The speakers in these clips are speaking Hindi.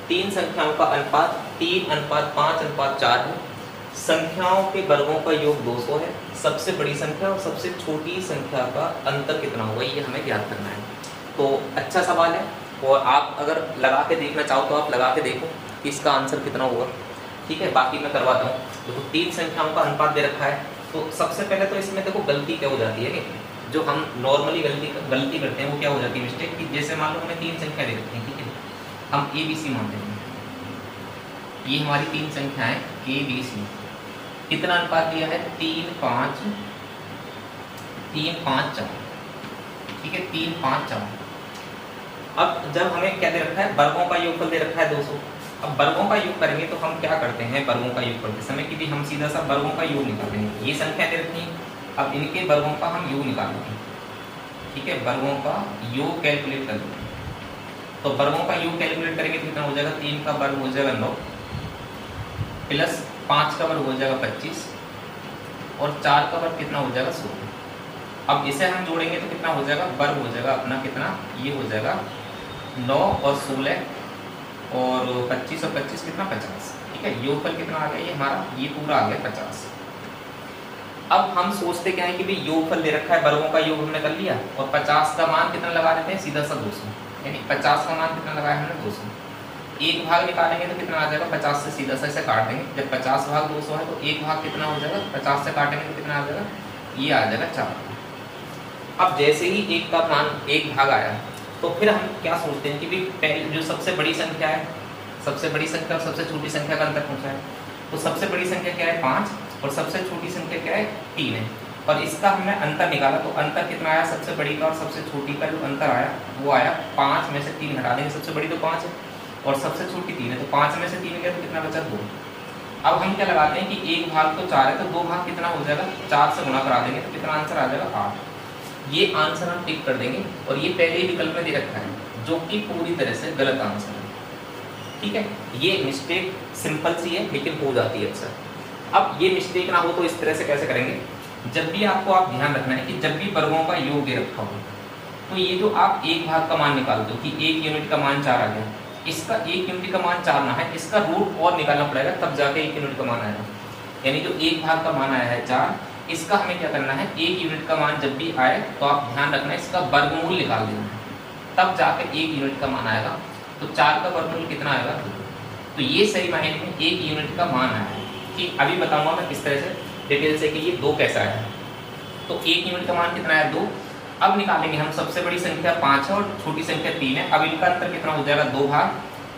तीन संख्याओं का अनुपात 3:5:4 है। संख्याओं के वर्गों का योग 200 है। सबसे बड़ी संख्या और सबसे छोटी संख्या का अंतर कितना होगा ये हमें ज्ञात करना है। तो अच्छा सवाल है और आप अगर लगा के देखना चाहो तो आप लगा के देखो कि इसका आंसर कितना होगा। ठीक है, बाकी मैं करवाता हूँ। देखो तीन संख्याओं का अनुपात दे रखा है, तो सबसे पहले तो इसमें देखो गलती क्या हो जाती है कि जो हम नॉर्मली गलती करते हैं वो क्या हो जाती है मिस्टेक, कि जैसे मान लो हमें तीन संख्या दे रखी है, ठीक है, हम ABC मानते हैं, ये हमारी तीन संख्या है ABC। कितना अनुपात दिया है 3:5:4, ठीक है 3:5:4। अब जब हमें क्या दे रखा है वर्गों का योगफल दे रखा है 200। अब वर्गों का योग करेंगे तो हम क्या करते हैं, वर्गों का योग करते समय कि भी हम सीधा सा वर्गों का योग निकालेंगे। ये संख्या दे रखी है, अब इनके वर्गों का हम योग निकालेंगे। ठीक है, वर्गों का योग कैलकुलेट कर लेंगे। तो वर्गों का योग कैलकुलेट करेंगे तो कितना हो जाएगा, 3 का वर्ग हो जाएगा 9 प्लस 5 का वर्ग हो जाएगा 25 और 4 का वर्ग कितना हो जाएगा 16। अब इसे हम जोड़ेंगे तो कितना हो जाएगा, वर्ग हो जाएगा अपना कितना, ये हो जाएगा 9 और 16 और 25 और 25 कितना 50। ठीक है, योगफल कितना आ गया ये हमारा, ये पूरा आ गया 50। अब हम सोचते क्या है कि भाई योगफल दे रखा है, वर्गों का योग हमने कर लिया और 50 का मान कितना लगा देते हैं, सीधा सा 200। यानी 50 का मान कितना लगाया हमने 200। एक भाग निकालेंगे तो कितना आ जाएगा, 50 से सीधा सा इसे काट देंगे। जब 50 भाग 200 है तो एक भाग कितना हो जाएगा, 50 से काटेंगे तो कितना आ जाएगा, ये आ जाएगा 4। अब जैसे ही एक का मान एक भाग आया तो फिर हम क्या सोचते हैं कि भाई पहले जो सबसे बड़ी संख्या है, सबसे बड़ी संख्या और सबसे छोटी संख्या का अंतर पूछा है, तो सबसे बड़ी संख्या क्या है 5 और सबसे छोटी संख्या क्या है 3 है। और इसका हमने अंतर निकाला तो अंतर कितना आया, सबसे बड़ी का और सबसे छोटी का जो अंतर आया वो आया 5 में से 3 हटा देंगे, सबसे बड़ी तो 5 है और सबसे छोटी 3 है, तो 5 में से 3 गया तो कितना बचा 2। अब हम क्या लगाते हैं कि एक भाग तो 4 है तो 2 भाग कितना हो जाएगा, 4 से गुणा करा देंगे तो कितना आंसर आ जाएगा 8। ये आंसर हम टिक कर देंगे और ये पहले ही विकल्प में दे रखा है जो कि पूरी तरह से गलत आंसर है। ठीक है, ये मिस्टेक सिंपल सी है लेकिन हो जाती है अक्सर। अब ये मिस्टेक ना हो तो इस तरह से कैसे करेंगे, जब भी आपको आप ध्यान रखना है कि जब भी वर्गों का योग दे रखा हो तो ये जो आप एक भाग का मान निकाल दो कि 1 यूनिट का मान 4 आ गया, इसका 1 यूनिट का मान 4 ना है, इसका रूट और निकालना पड़ेगा तब जाके 1 यूनिट का मान आएगा। यानी जो एक भाग का मान आया है 4, इसका हमें क्या करना है, 1 यूनिट का मान जब भी आए तो आप ध्यान रखना है इसका वर्गमूल निकाल देना है, तब जाके 1 यूनिट का मान आएगा। तो 4 का वर्गमूल कितना आएगा 2। तो ये सही मायने में 1 यूनिट का मान आया है। कि अभी बताऊंगा मैं किस तरह से डिटेल से कि ये 2 कैसा है। तो 1 यूनिट का मान कितना है 2। अब निकालेंगे हम, सबसे बड़ी संख्या 5 है और छोटी संख्या 3 है। अब इनका अंतर कितना हो जाएगा 2 भाग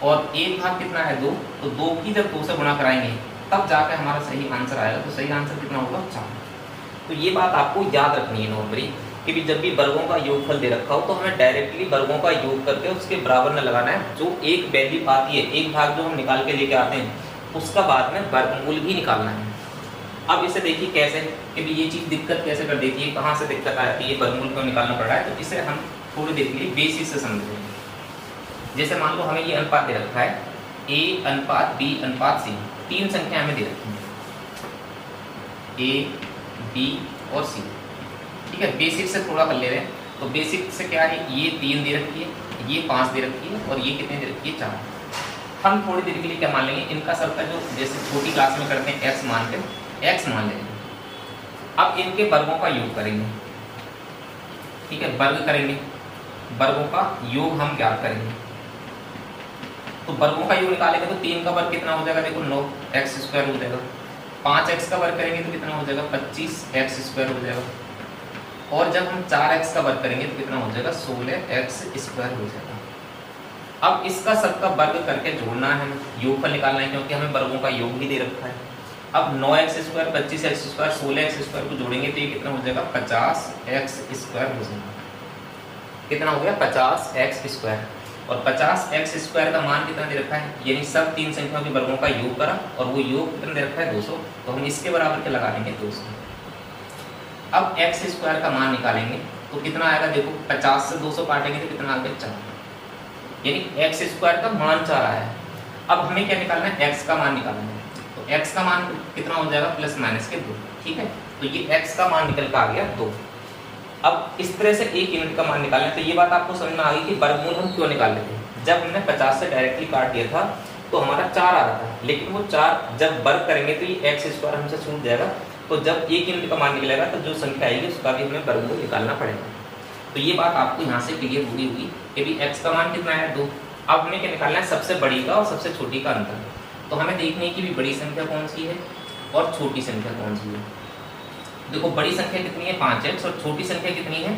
और एक भाग कितना है 2, तो 2 की जब 2 से गुणा कराएंगे तब जाकर हमारा सही आंसर आएगा। तो सही आंसर कितना होगा 4। तो ये बात आपको याद रखनी है नॉर्मली कि भी जब भी वर्गों का योगफल दे रखा हो तो हमें डायरेक्टली वर्गों का योग करके उसके बराबर न लगाना है। जो एक वैल्यू आती है, एक भाग जो हम निकाल के लेके आते हैं, उसका बाद में वर्गमूल भी निकालना है। अब इसे देखिए कैसे कि भी ये चीज़ दिक्कत कैसे कर देती है, कहाँ से दिक्कत आती है, वर्गमूल क्यों निकालना पड़ रहा है। तो इसे हम थोड़ी देर के लिए बेसिस से समझेंगे। जैसे मान लो हमें ये अनुपात दे रखा है A:B:C, 3 संख्या हमें दे रखी है A, B और C। ठीक है, बेसिक से थोड़ा कर ले रहे हैं। तो बेसिक से क्या है, ये 3 दे रखी है, ये 5 दे रखी है और ये कितने दे रखी है 4। हम थोड़ी देर के लिए क्या मान लेंगे, इनका सबका जो जैसे छोटी क्लास में करते हैं x मान के x मान लेंगे। अब इनके वर्गों का योग करेंगे। ठीक है, वर्ग करेंगे, वर्गों का योग हम क्या करेंगे। तो वर्गों का योग निकालेंगे तो 3 का वर्ग कितना हो जाएगा, देखो 9x² हो जाएगा। 5x का वर्ग करेंगे तो कितना हो जाएगा 25x² हो जाएगा। और जब हम 4x का वर्ग करेंगे तो कितना हो जाएगा 16x² हो जाएगा। अब इसका सबका वर्ग करके जोड़ना है, योगफल निकालना है क्योंकि हमें वर्गों का योग भी दे रखा है। अब 9x², 25x², 16x² को जोड़ेंगे तो ये कितना हो जाएगा 50x² हो जाएगा। कितना हो गया 50x²। और 50x² का मान कितना दे रखा है, यानी सब 3 संख्याओं के वर्गों का योग करा और वो योग कितना दे रखा है 200। तो हम इसके बराबर के लगा देंगे 200। अब x² का मान निकालेंगे तो कितना आएगा, देखो 50 से 200 काटेंगे तो कितना आ गया 4। यानी x² का मान 4 आया है। अब हमें क्या निकालना है, x का मान निकालना है। तो x का मान कितना हो जाएगा प्लस माइनस के 2। ठीक है, तो ये x का मान निकल कर आ गया 2। अब इस तरह से 1 यूनिट का मान निकालना है। तो ये बात आपको समझ में आ गई कि वर्गमूल हम क्यों निकाल लेते हैं। जब हमने 50 से डायरेक्टली काट दिया था तो हमारा 4 आ रहा था, लेकिन वो 4 जब वर्ग करेंगे तो ये एक्स स्क्वायर हमसे छूट जाएगा। तो जब एक यूनिट का मान निकलेगा तो जो संख्या आएगी उसका भी हमें वर्गमूल निकालना पड़ेगा। तो ये बात आपको यहाँ से क्लियर हुई होगी कि भी एक्स का मान कितना है 2। अब हमें क्या निकालना है, सबसे बड़ी का और सबसे छोटी का अंतर। तो हमें देखने की भी बड़ी संख्या कौन सी है और छोटी संख्या कौन सी है। देखो बड़ी संख्या कितनी है 5x और छोटी संख्या कितनी है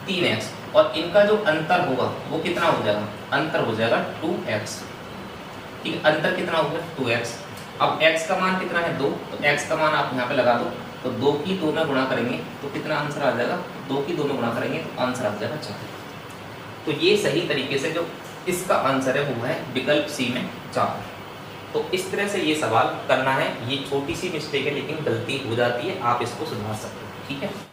3x, और इनका जो अंतर होगा वो कितना हो जाएगा, अंतर हो जाएगा 2x। ठीक है, अंतर कितना हो गया 2x। अब x का मान कितना है 2, तो x का मान आप यहाँ पे लगा दो, तो 2 की 2 में गुणा करेंगे तो कितना आंसर आ जाएगा, 2 की 2 में गुणा करेंगे तो आंसर आ जाएगा 4। तो ये सही तरीके से जो इसका आंसर है वो है विकल्प सी में 4। तो इस तरह से ये सवाल करना है। ये छोटी सी मिस्टेक है लेकिन गलती हो जाती है, आप इसको सुधार सकते हो। ठीक है।